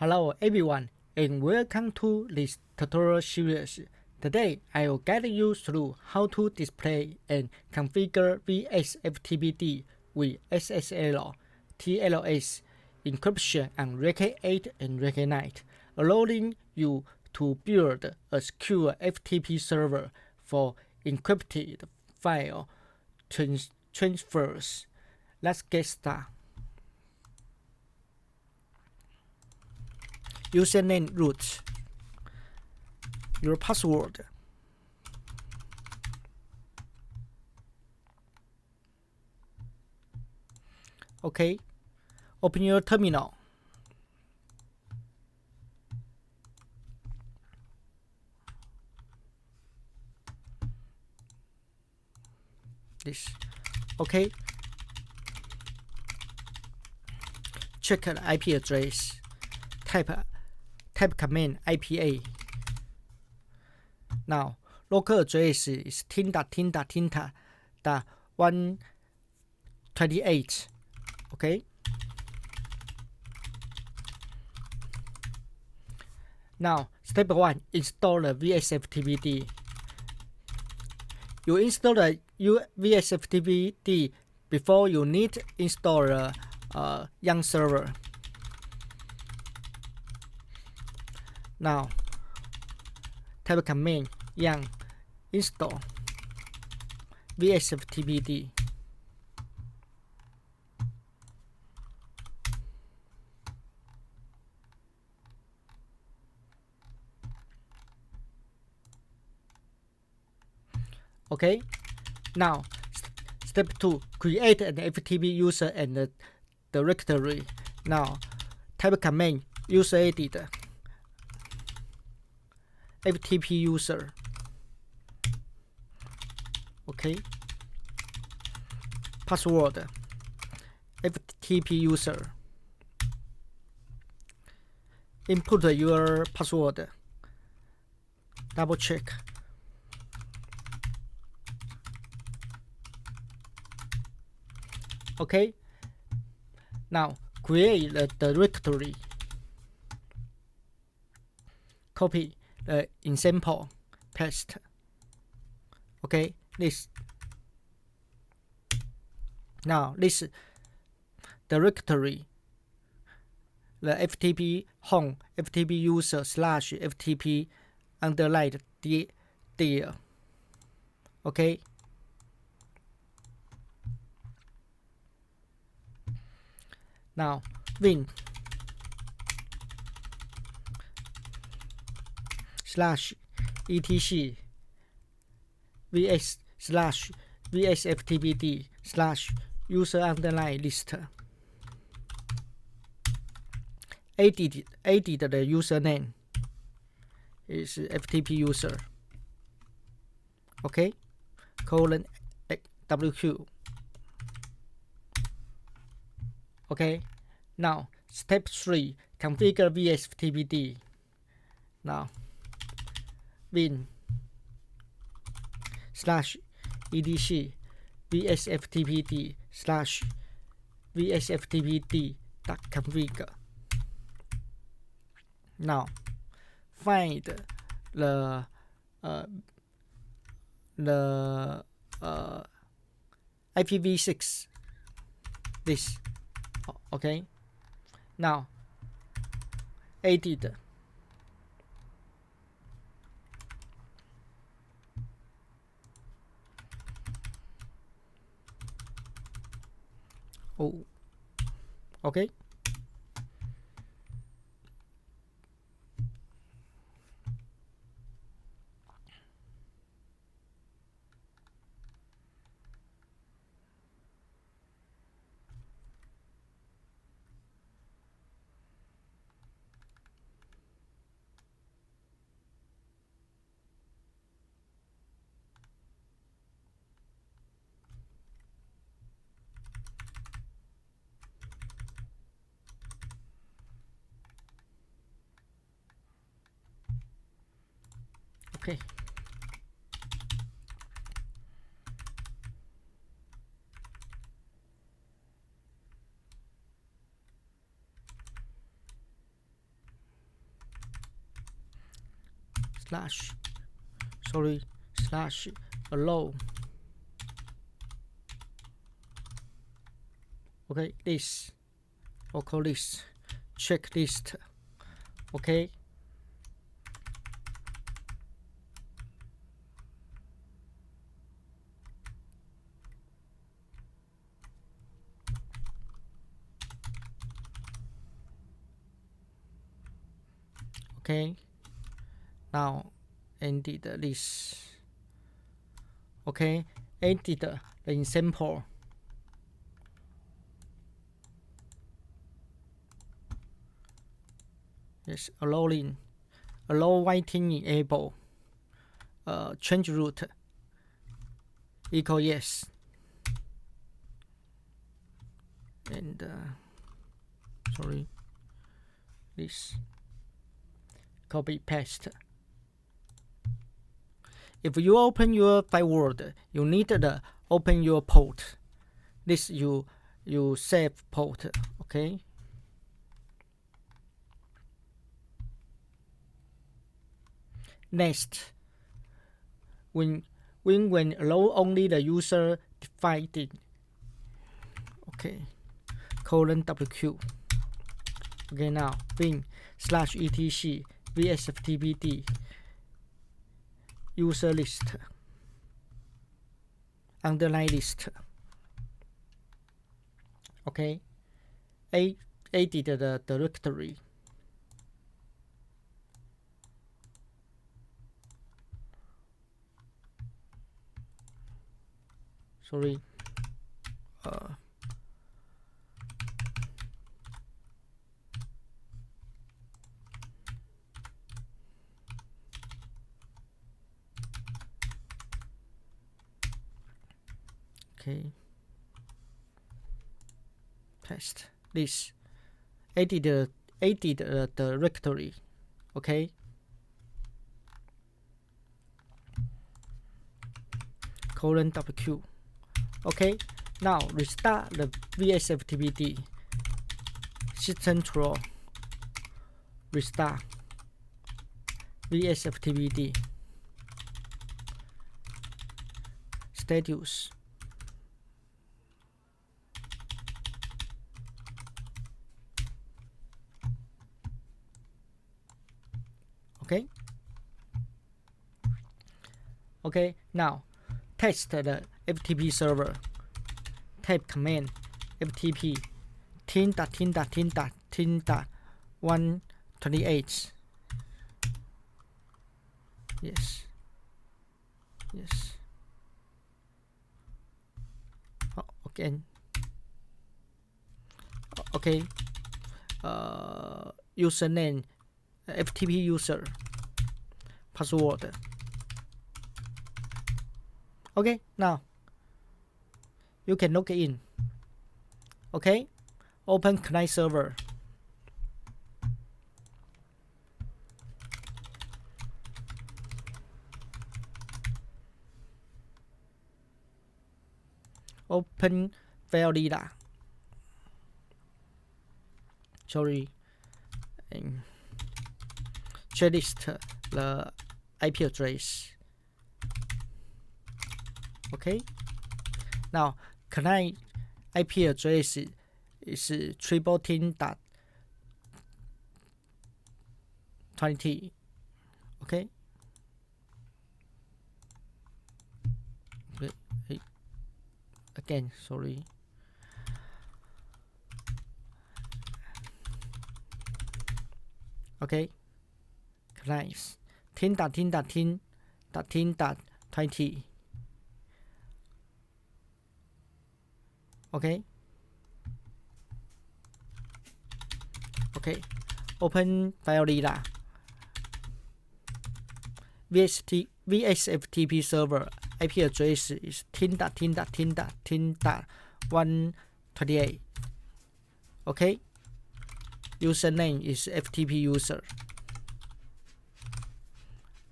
Hello everyone and welcome to this tutorial series. Today I will guide you through how to display and configure VSFTPD with SSL TLS encryption on Racket 8 and Racket 9, allowing you to build a secure FTP server for encrypted file transfers. Let's get started. Username root, your password, okay. Open your terminal. This, okay. Check the IP address. Type command IPA. Now, local address is 10.10.10.128. Okay. Now, step 1, install the VSFTPD. You install the VSFTPD before you need to install the YARN server. Now, type command YARN install VSFTPD. Okay. Now, step 2, create an FTP user and the directory. Now, type command useredit FTP user. Okay. Password FTP user. Input your password. Double check. Okay. Now create the directory. Copy the example, paste. Okay, this. Now this directory, the FTP home FTP user / FTP underlined dir. Okay. Now win /etc vs /vsftpd /user underline list. Edit the username is FTP user. Okay, colon WQ. Okay. Now step 3, configure VSFTPD. Now win /etc vsftpd /vsftpd.config. Now find the IPv6. This. Okay. Now edit. Oh. Okay. Okay. slash slash allow. Okay, this or call this checklist. Okay. Okay, now ended this. Okay, ended the example. Yes, allow writing enable. Change root equal yes, and sorry, this copy paste. If you open your fireword, you need to open your port. This you save port. Okay. Next, when allow only the user defined. Okay. Colon WQ. Okay, now bin /etc vsftpd user list underline list. Okay, edit the directory. Sorry. Okay. Paste this. Edit the directory. Okay. Colon WQ. Okay. Now restart the vsftpd. System control. Restart vsftpd. Status. Okay. Okay, now test the FTP server. Type command FTP tin.tin.tin.tin.128. Yes. Yes. Oh, okay. Okay. Username FTP user. Password. Okay, now you can log in. Okay, open client server. Open file reader. Sorry, and checklist the IP address. Okay, now client IP address is 314.20. Okay. Again, sorry. Okay. Clients tin.tin.tin.tin.20. Okay. Okay. Open file reader. VSFTP server IP address is tin.tin.tin.tin.128. Okay. Username is FTP user.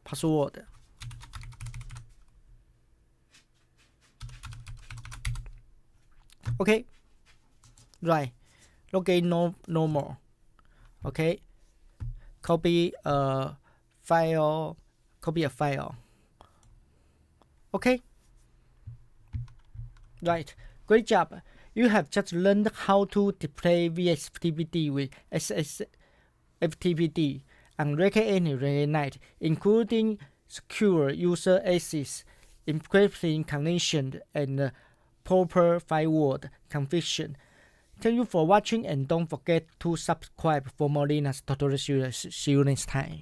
Password. Okay. Right. Login normal. Okay. Copy file copy a file. Okay. Right. Great job. You have just learned how to display VSFTPD with SSFTPD on Record any Record night, including secure user access, encrypting connection, and proper firewall configuration. Thank you for watching, and don't forget to subscribe for more Linux tutorials. See you next time.